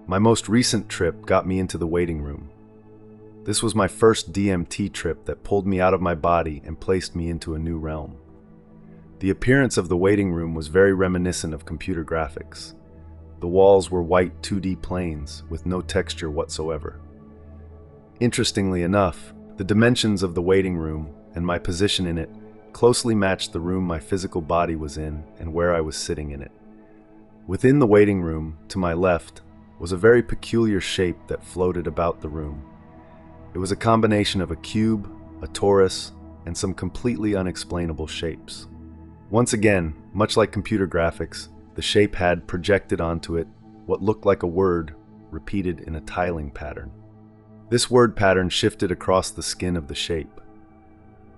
My most recent trip got me into the waiting room. This was my first DMT trip that pulled me out of my body and placed me into a new realm. The appearance of the waiting room was very reminiscent of computer graphics. The walls were white 2D planes with no texture whatsoever. Interestingly enough, the dimensions of the waiting room and my position in it closely matched the room my physical body was in and where I was sitting in it. Within the waiting room, to my left, was a very peculiar shape that floated about the room. It was a combination of a cube, a torus, and some completely unexplainable shapes. Once again, much like computer graphics, the shape had projected onto it what looked like a word repeated in a tiling pattern. This word pattern shifted across the skin of the shape.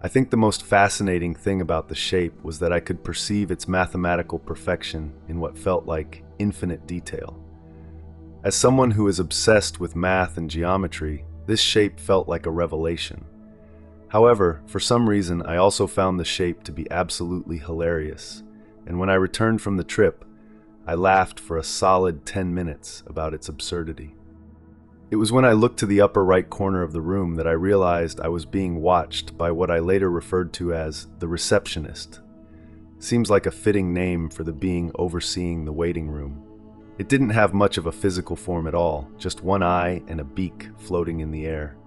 I think the most fascinating thing about the shape was that I could perceive its mathematical perfection in what felt like infinite detail. As someone who is obsessed with math and geometry, this shape felt like a revelation. However, for some reason, I also found the shape to be absolutely hilarious, and when I returned from the trip, I laughed for a solid 10 minutes about its absurdity. It was when I looked to the upper right corner of the room that I realized I was being watched by what I later referred to as the Receptionist. Seems like a fitting name for the being overseeing the waiting room. It didn't have much of a physical form at all, just one eye and a beak floating in the air.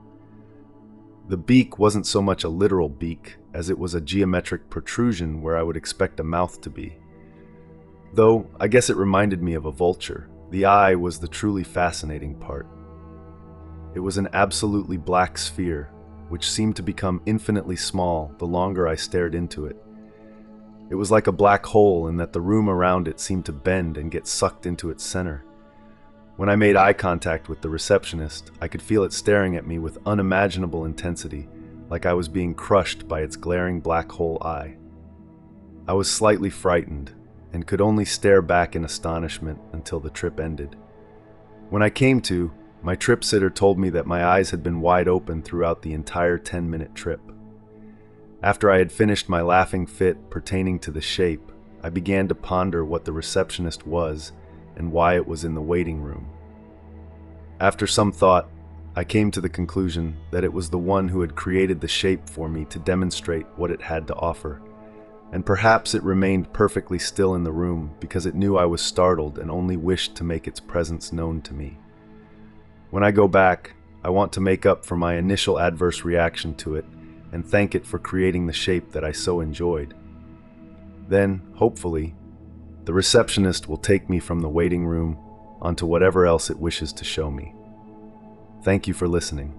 The beak wasn't so much a literal beak as it was a geometric protrusion where I would expect a mouth to be. Though, I guess it reminded me of a vulture. The eye was the truly fascinating part. It was an absolutely black sphere, which seemed to become infinitely small the longer I stared into it. It was like a black hole in that the room around it seemed to bend and get sucked into its center. When I made eye contact with the receptionist, I could feel it staring at me with unimaginable intensity, like I was being crushed by its glaring black hole eye. I was slightly frightened, and could only stare back in astonishment until the trip ended. When I came to, my trip sitter told me that my eyes had been wide open throughout the entire 10-minute trip. After I had finished my laughing fit pertaining to the shape, I began to ponder what the receptionist was and why it was in the waiting room. After some thought, I came to the conclusion that it was the one who had created the shape for me to demonstrate what it had to offer, and perhaps it remained perfectly still in the room because it knew I was startled and only wished to make its presence known to me. When I go back, I want to make up for my initial adverse reaction to it and thank it for creating the shape that I so enjoyed. Then, hopefully, the receptionist will take me from the waiting room onto whatever else it wishes to show me. Thank you for listening.